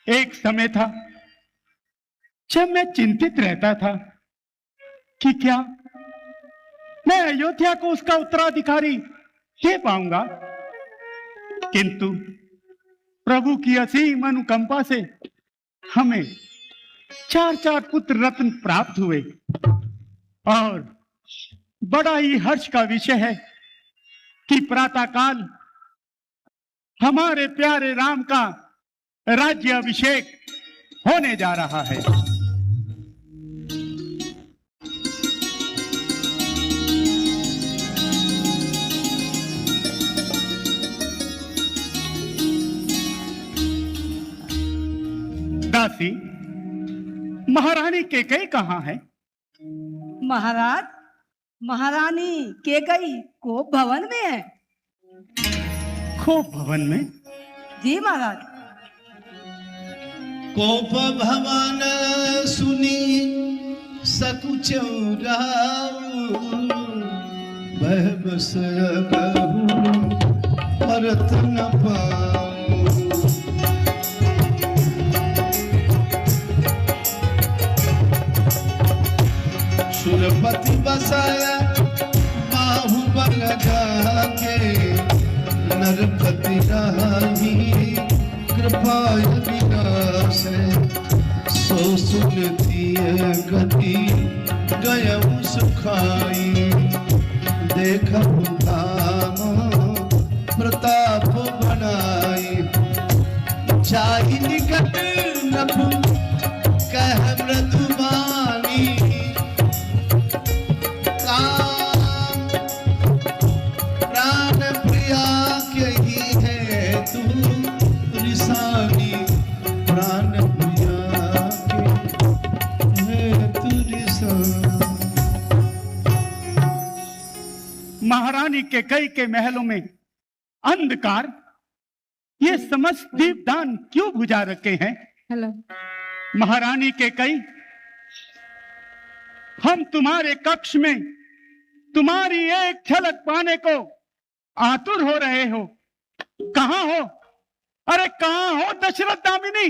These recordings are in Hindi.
एक समय था जब मैं चिंतित रहता था कि क्या मैं अयोध्या को उसका उत्तराधिकारी दे पाऊंगा, किंतु प्रभु की असीम अनुकंपा से हमें चार चार पुत्र रत्न प्राप्त हुए। और बड़ा ही हर्ष का विषय है कि प्रातःकाल हमारे प्यारे राम का राज्य अभिषेक होने जा रहा है। दासी, महारानी कैकेयी कहाँ है? महाराज, महारानी कैकेयी कोप भवन में है। कोप भवन में? जी महाराज। कोप भवन सुनी सकुचौ राउ, बहबस कहूं परत न पाऊं। सुरपति बसाया बाहुबल जाके, नरपति राही कृपा विनाश। सो सुनती गति गयऊ सुखाई, देखहु धाम प्रताप बनाई। जाहि निकट नभु कह मृदुबानी, प्राण प्रिया के ही है तू रिसानी। प्राण प्रिया के है तू रिसानी। महारानी कैकेयी के महलों में अंधकार, ये समस्त दीपदान क्यों बुझा रखे हैं? हेलो महारानी कैकेयी, हम तुम्हारे कक्ष में तुम्हारी एक झलक पाने को आतुर हो रहे हो। कहां हो? अरे कहां हो दशरथ दामिनी?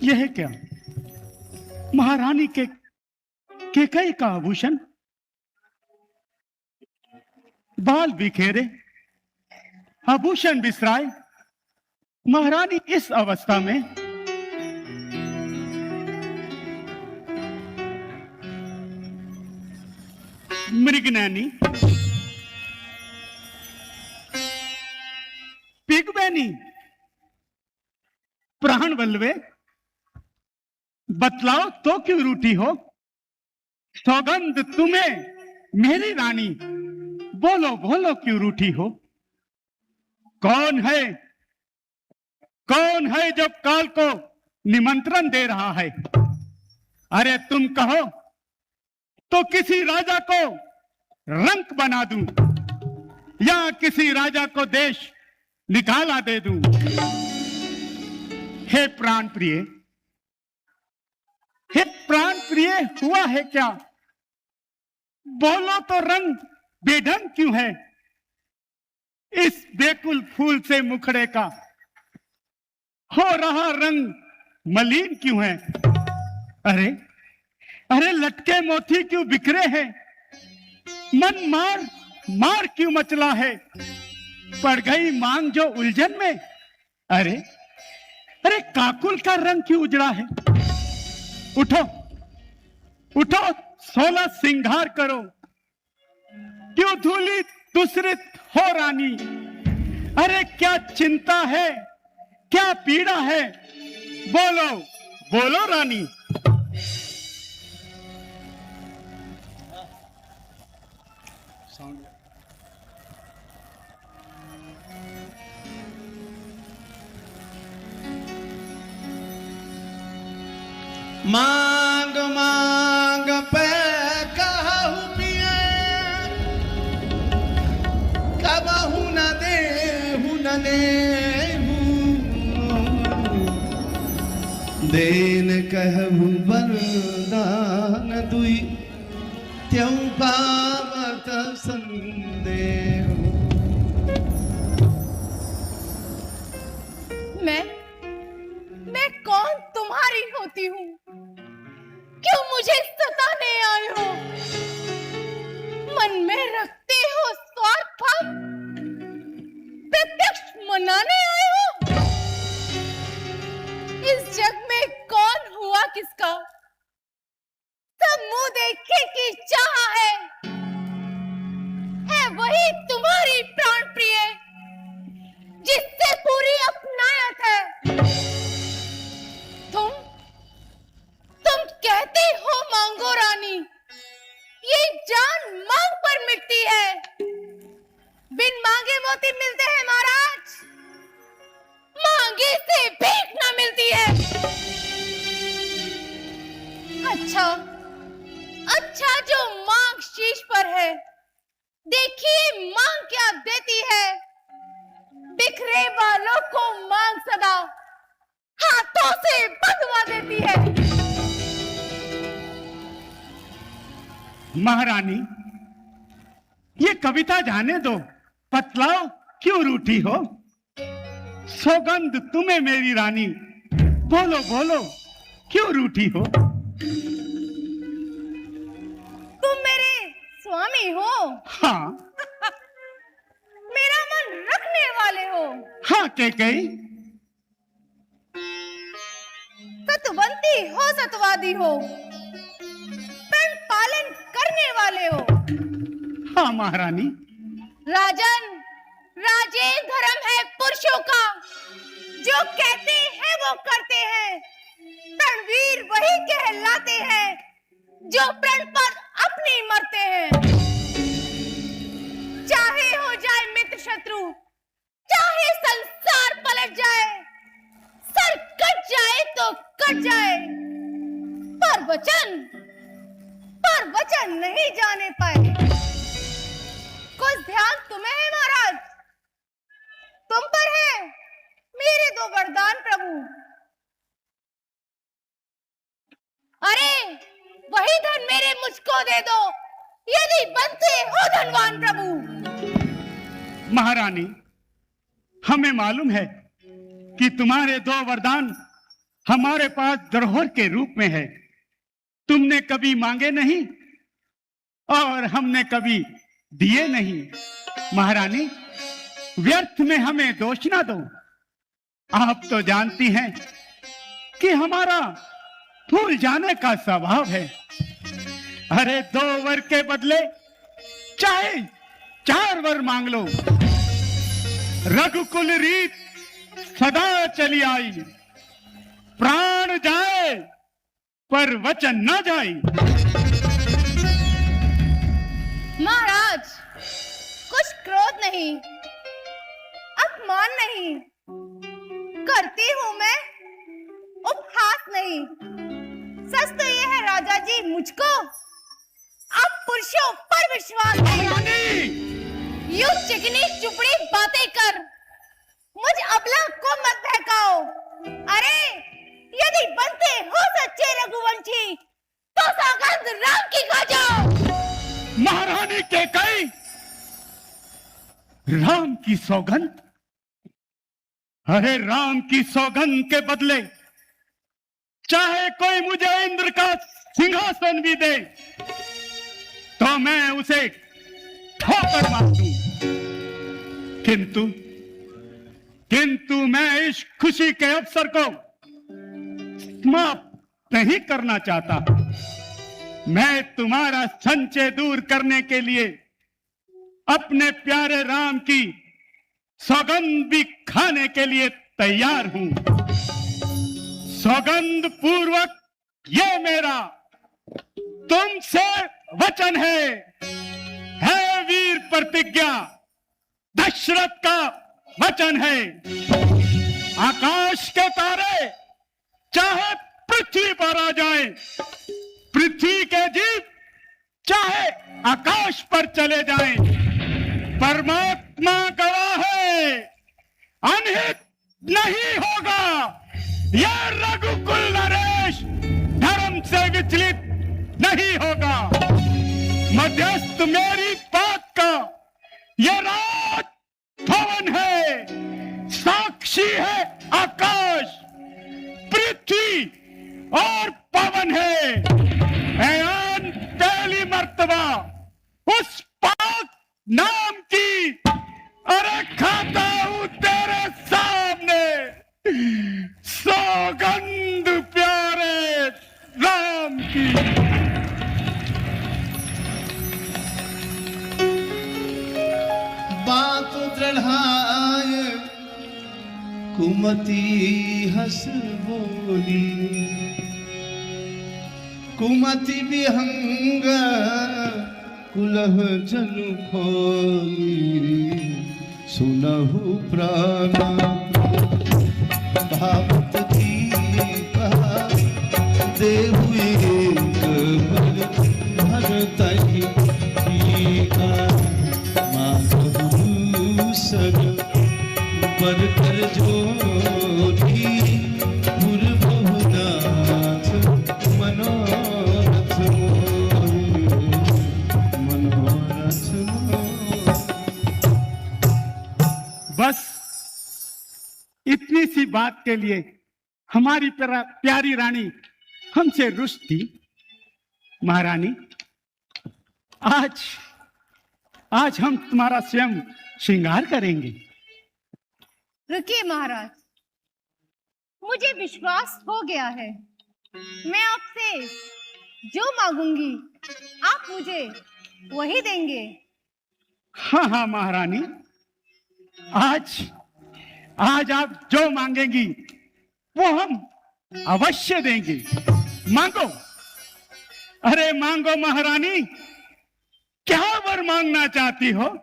यह क्या? महारानी के कैकेयी का आभूषण, बाल बिखेरे, आभूषण बिसराए, महारानी इस अवस्था में। मृगनैनी, पिगबैनी, प्राण बल्लवे, बतलाओ तो क्यों रूठी हो? सौगंध तुम्हें मेरी रानी, बोलो बोलो क्यों रूठी हो? कौन है, कौन है जो काल को निमंत्रण दे रहा है? अरे तुम कहो तो किसी राजा को रंक बना दूं, या किसी राजा को देश निकाला दे दूं। हे प्राण प्रिय, हे प्राण प्रिय, हुआ है क्या? बोलो तो रंग बेढंग क्यों है? इस बेकुल फूल से मुखड़े का हो रहा रंग मलिन क्यों है? अरे अरे लटके मोती क्यों बिखरे हैं? मन मार मार क्यों मचला है? पड़ गई मांग जो उलझन में। अरे अरे काकुल का रंग क्यों उजड़ा है? उठो उठो, 16 सिंगार करो, क्यों धूली दूसरित हो रानी? अरे क्या चिंता है, क्या पीड़ा है? बोलो बोलो रानी। मांग मांग पे कहूँ पिए, कबहू न देहू न लेहू। देन कहूँ वरदान दुई, त्यों पावत जात संदेह। मैं कौन तुम्हारी होती हूँ? क्यों मुझे सताने आए हो? मन में रखते हो स्वार्थ भाव, प्रत्यक्ष मनाने आए हो? इस जग में कौन हुआ किसका? सब मुंह देखे की चाह है वही तुम्हारी प्राण प्रिय, जिससे पूरी अपनायत है। तुम कहते हो मांगो रानी, ये जान मांग पर मिटती है। बिन मांगे मोती मिलते हैं महाराज, मांगे से भीख ना मिलती है। अच्छा जो मांग शीश पर है, देखिए मांग क्या देती है। बिखरे बालों को मांग सदा हाथों से बंधवा देती है। महारानी, ये कविता जाने दो, पतलाओ क्यों रूठी हो? सौगंध तुम्हें मेरी रानी, बोलो बोलो क्यों रूठी हो? तुम मेरे स्वामी हो? हाँ। मेरा मन रखने वाले हो? हाँ कैकेयी। सतवंती हो, सतवादी हो, प्रण पालन करने वाले हो? हाँ महारानी। राजन, राजेश धर्म है पुरुषों का, जो कहते हैं वो करते हैं। रणवीर वही कहलाते हैं, जो प्रण पर अपनी मरते हैं। चाहे हो जाए मित्र शत्रु, चाहे संसार पलट जाए, सर कट जाए तो कट जाए, पर वचन नहीं जाने पाए। कुछ ध्यान तुम्हें है महाराज, तुम पर है मेरे दो वरदान प्रभु। अरे वही धन मेरे मुझको दे दो, यदि बनते हो धनवान प्रभु। महारानी, हमें मालूम है कि तुम्हारे दो वरदान हमारे पास धरोहर के रूप में है। तुमने कभी मांगे नहीं और हमने कभी दिए नहीं। महारानी, व्यर्थ में हमें दोष ना दो। आप तो जानती हैं कि हमारा भूल जाने का स्वभाव है। अरे 2 वर के बदले चाहे 4 वर मांग लो, रघुकुल रीत सदा चली आई। प्राण जाए पर वचन न जाए। महाराज, कुछ क्रोध नहीं, अपमान नहीं करती हूं मैं, उपहास नहीं। सच तो ये है राजा जी, मुझको अब पुरुषों पर विश्वास नहीं। यूं चिकनी चुपड़ी बातें कर मुझ अबला को मत बहकाओ। अरे यदि बनते हो सच्चे रघुवंशी, तो सौगंध राम की खा जाओ। महारानी कैकेयी, राम की सौगंध? अरे राम की सौगंध के बदले चाहे कोई मुझे इंद्र का सिंहासन भी दे, तो मैं उसे ठोकर मार दूं। किंतु मैं इस खुशी के अवसर को समाप्त नहीं करना चाहता। मैं तुम्हारा संचय दूर करने के लिए अपने प्यारे राम की सौगंध भी खाने के लिए तैयार हूं। सौगंध पूर्वक ये मेरा तुमसे वचन है वीर प्रतिज्ञा, दशरथ का वचन है। आकाश के तारे चाहे पृथ्वी पर आ जाएं, पृथ्वी के जीव चाहे आकाश पर चले जाएं, परमात्मा गवाह है, अनहित नहीं होगा। यह रघुकुल नरेश धर्म से विचलित नहीं होगा। मध्यस्थ मेरी बात का ये राज भवन है, साक्षी है आकाश, पृथ्वी और पवन है। ऐन पहली मर्तबा उस पाक नाम की अरे खाता हूं तेरे सामने, सौगंध प्यारे राम की। बात दृढ़ाय कुमति हस बोली, कुमति विहंग कुलह जनु खोली, सुनहु प्राण भावत दीपा, देहु एक बल भरतहि टीका, माधव सग बर कर जोड़ी, पुरबहुनाथ मनोरथ मोहि, मनोरथ मोहि। बस इतनी सी बात के लिए हमारी प्यारी रानी हमसे रुष्ट थी। महारानी, आज हम तुम्हारा स्वयं श्रृंगार करेंगे। रुकिए महाराज, मुझे विश्वास हो गया है। मैं आपसे जो मांगूंगी आप मुझे वही देंगे। हाँ हाँ महारानी, आज आप जो मांगेंगी वो हम अवश्य देंगे। मांगो, अरे मांगो महारानी, क्या वर मांगना चाहती हो?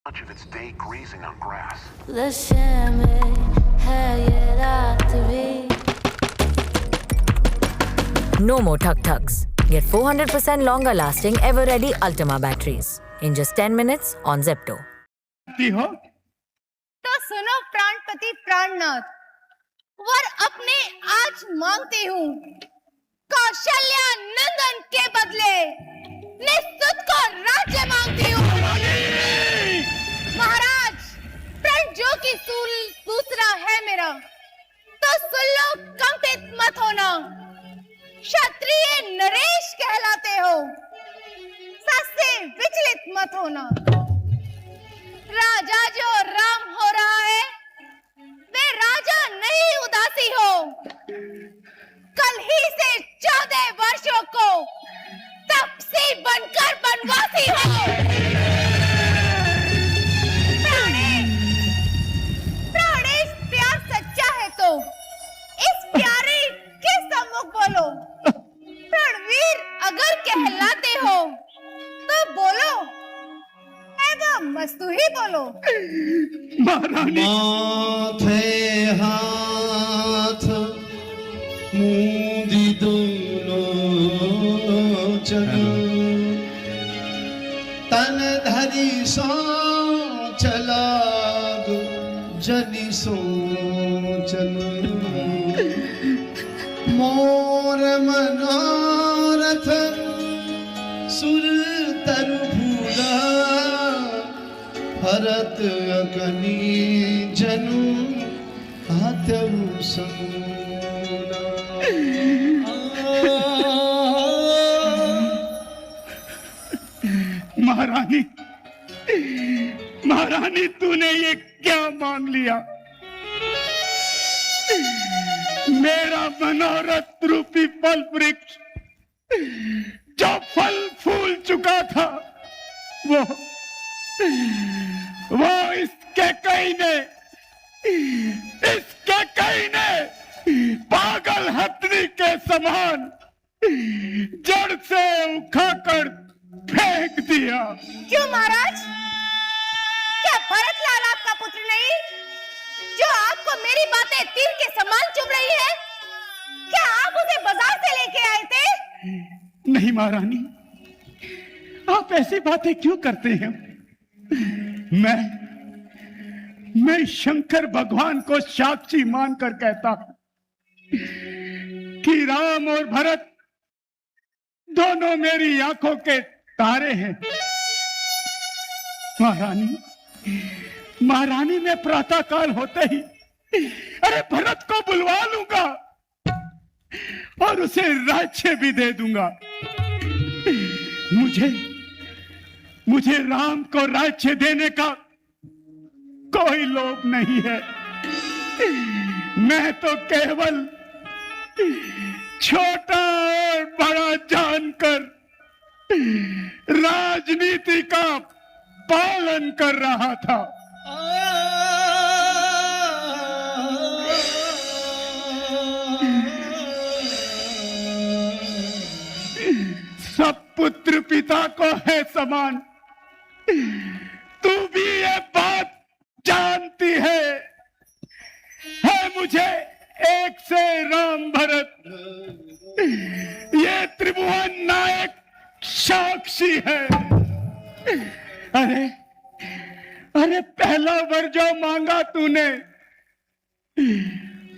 Much of its day grazing on grass. No more tuk-tuks. Get 400% longer lasting ever-ready Ultima batteries in just 10 minutes on Zepto. हो? तो सुनो प्राणपति प्राणनाथ, वर अपने आज मांगती हूँ। कौशल्या नंदन के बदले निस्तुत को राज्य मांगती हूँ। महाराज, प्रण जो कि दूसरा है मेरा, तो सुन लो, कंपित मत होना। क्षत्रिय नरेश कहलाते हो, सस्ते विचलित मत होना। राजा जो राम हो रहा है, वे राजा नहीं उदासी हो। कल ही से 14 वर्षों को तपसी बनकर बनवासी हो। प्राणेश प्यार सच्चा है तो इस प्यारे के सम्मुख बोलो। प्रणवीर अगर कहलाते हो तो बोलो, मस्तू ही बोलो। महारानी, माथे हाथ मूंदी दोनों चन, तन धरी सो चलाग जनि सोचन, मोर मनोरथ सुर तरु भूला, भरत अकनी जनु हाथऊ समूना। महारानी, महारानी, तूने ये क्या मांग लिया? मेरा मनोरथ रूपी फल वृक्ष जो फल फूल चुका था, वो इसके कई ने पागल हथनी के समान जड़ से उखाकर फेंक दिया। क्यों महाराज? क्या भरतलाल आपका पुत्र नहीं, जो आपको मेरी बातें तीर के समान चुभ रही है? क्या आप उसे बाजार से लेके आए थे? नहीं महारानी, आप ऐसी बातें क्यों करते हैं? मैं शंकर भगवान को साक्षी मानकर कहता हूं कि राम और भरत दोनों मेरी आंखों के तारे हैं। महारानी, महारानी मैं प्रातःकाल होते ही अरे भरत को बुलवा लूंगा और उसे राज्य भी दे दूंगा। मुझे राम को राज्य देने का कोई लोभ नहीं है। मैं तो केवल छोटा और बड़ा जानकर राजनीति का पालन कर रहा था। सब पुत्र पिता को है समान। तू भी ये बात जानती है मुझे एक से राम भरत, ये त्रिभुवन नायक साक्षी है। अरे पहला वर जो मांगा तूने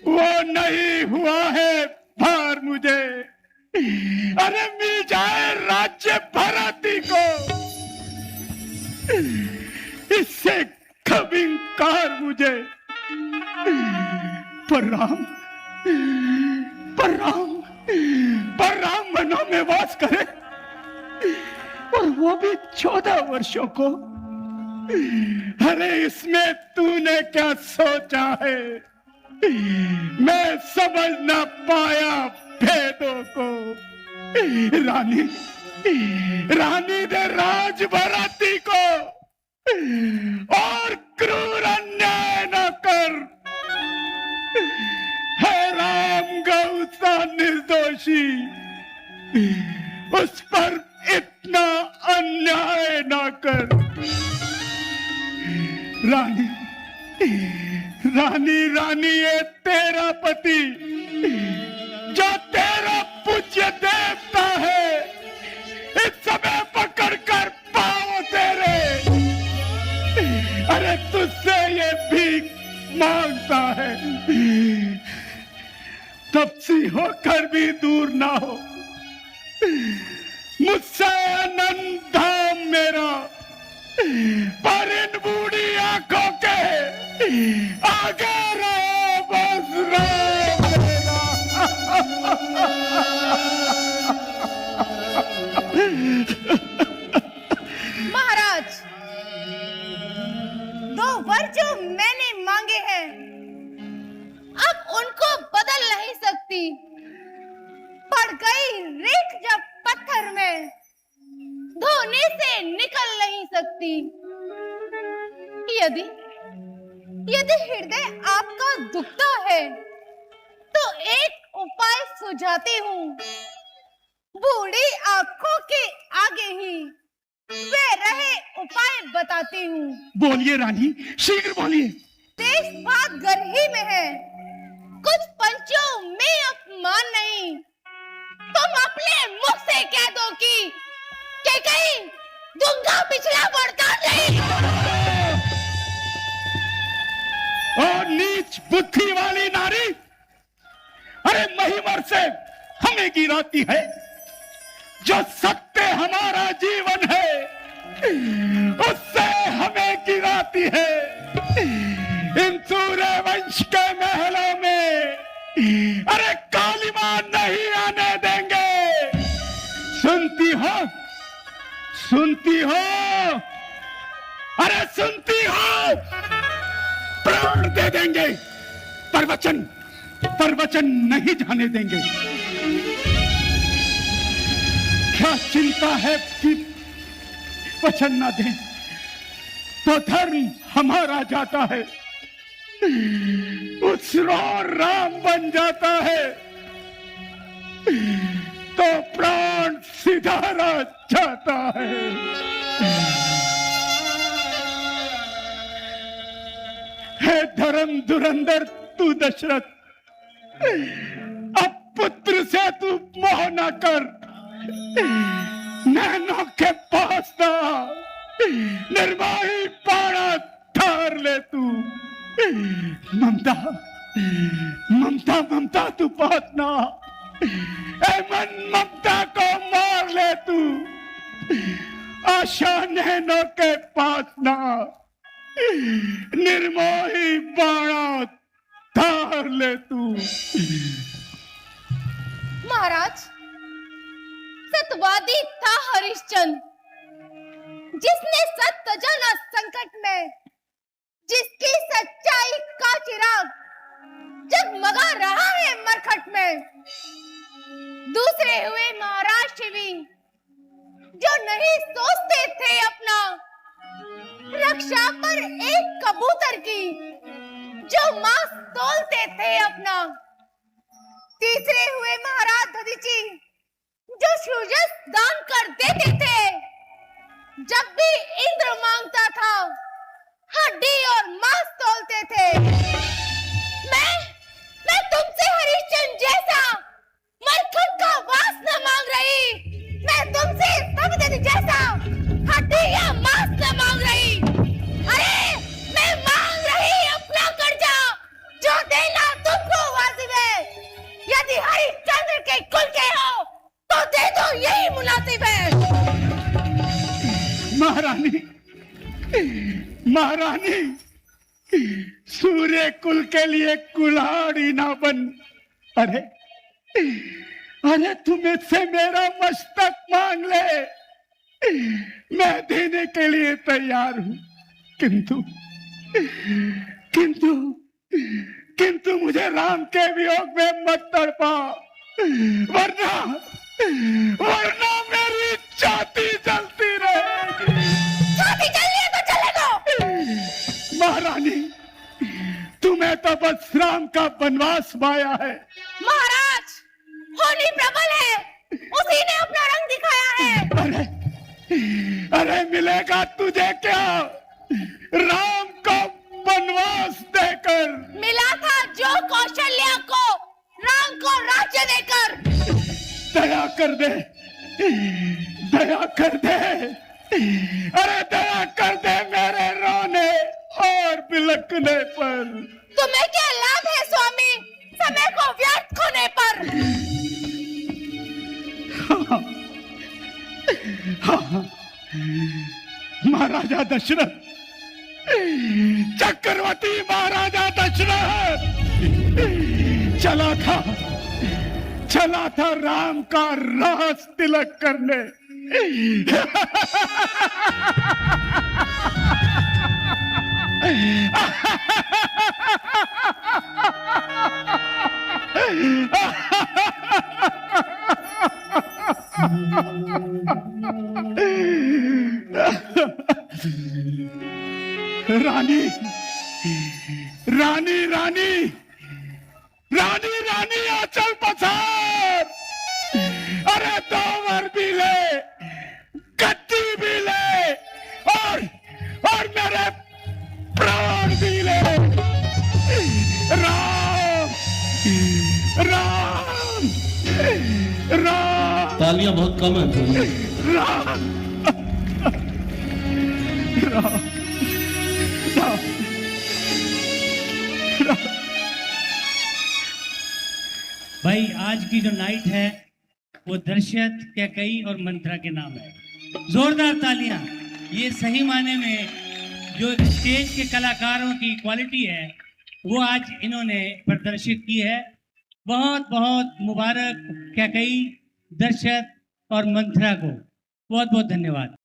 वो नहीं हुआ है भार मुझे। अरे मिल जाए राज्य भरती को, इससे कभी इंकार मुझे। पर राम मनों में वास करे और वो भी 14 वर्षों को। अरे इसमें तूने क्या सोचा है? मैं समझ ना पाया भेदों को। रानी दे राज भरती को और क्रूर अन्याय न कर। है राम गौ सा निर्दोषी, उस पर इतना अन्याय न कर। रानी ये तेरा पति जो तेरा पूज्य देवता है, इस समय पकड़ कर पाओ तेरे। अरे तुझसे ये भीख मांगता है, तपसी होकर भी दूर ना हो। मुझसे अनंत धाम मेरा, पर इन बूढ़ी आंखों के आगे रहो बस राम मेरा। महाराज, 2 वर जो मैंने मांगे हैं अब उनको बदल नहीं सकती। पड़ गई रेख जब पत्थर में, धोने से निकल नहीं सकती। यदि हृदय आपका दुखता है तो एक उपाय सुझाती हूँ। बूढ़ी आंखों के आगे ही वे रहे उपाय बताती हूँ। बोलिए रानी, शीघ्र बोलिए। देश बात गर्ही में है, कुछ पंचों में अपमान नहीं। तुम अपने मुख से कह दो कि कहीं दूंगा पिछला बढ़ता नहीं। और नीच बुद्धि वाली नारी, अरे महिमर से हमें गिराती है। जो सत्य हमारा जीवन है उससे हमें गिराती है। इन सूर्य वंश के महलों में अरे कालिमा नहीं आने देंगे। सुनती हो? अरे सुनती हो? प्राण दे देंगे, पर वचन नहीं जाने देंगे। क्या चिंता है कि वचन ना दें तो धर्म हमारा जाता है, उसरो राम बन जाता है, तो प्राण सिधारा जाता है। हे धर्म धुरंधर तू दशरथ, अब पुत्र से तू मोह न कर। नैनों के पास ना निर्वाही पाड़ा धार ले तू। ममता तू पात ना, ए मन ममता को मार ले तू। आशा नैनों के पास ना निर्मोही बाणा धार ले तू। महाराज, सत्यवादी था हरिश्चंद्र, जिसने सत्य जाना संकट में, जिसकी सच्चाई का चिराग जगमगा रहा है मरकट में। दूसरे हुए महाराज शिवी, जो नहीं सोचते थे अपना, रक्षा पर एक कबूतर की जो मांस तोलते थे अपना। तीसरे हुए महाराज दधीची, जो सूरज दान कर देते थे, जब भी इंद्र मांगता था हड्डी और मांस तोलते थे। मैं तुमसे हरिश्चंद्र जैसा मरकट का वास न मांग रही, मैं तुमसे तबदत जैसा हड्डी या मांस न मांग रही। अरे मैं मांग रही अपना कर्जा, जो देना तुमको वाजिब है। यदि हरिश्चंद्र के कुल के हो तो दे दो, यही मुनासिब है। महारानी, महारानी, सूर्य कुल के लिए कुल्हाड़ी ना बन। अरे अरे तुम इससे मेरा मस्तक मांग ले, मैं देने के लिए तैयार हूं। किंतु किंतु किंतु मुझे राम के वियोग में मत तड़पा, वरना वरना मेरी छाती जलती रहेगी। छाती जलनी है तो जलने दो। महारानी, तुम्हें तो बस राम का वनवास माया है। महाराज, होली प्रबल है, उसी ने अपना रंग दिखाया है। अरे अरे मिलेगा तुझे क्या राम को वनवास देकर? मिला था जो कौशल्या को राम को राज्य देकर। दया कर दे, दया कर दे, अरे दया कर दे मेरे रोने और बिलखने पर। तुम्हें क्या लाभ है स्वामी समय को व्यर्थ खोने पर? महाराजा दशरथ, चक्रवर्ती महाराजा दशरथ चला था राम का रास तिलक करने। रानी रानी रानी रानी रानी आंचल पसार। अरे तोमर भी ले, गद्दी भी ले, और मेरे प्राण भी ले। राम राम राम। तालियां बहुत कम है। राम राम राम। भाई आज की जो नाइट है वो दशरथ, कैकेयी और मंत्रा के नाम है। जोरदार तालियां। ये सही माने में जो स्टेज के कलाकारों की क्वालिटी है वो आज इन्होंने प्रदर्शित की है। बहुत बहुत मुबारक कैकेयी, दशरथ और मंत्रा को बहुत बहुत धन्यवाद।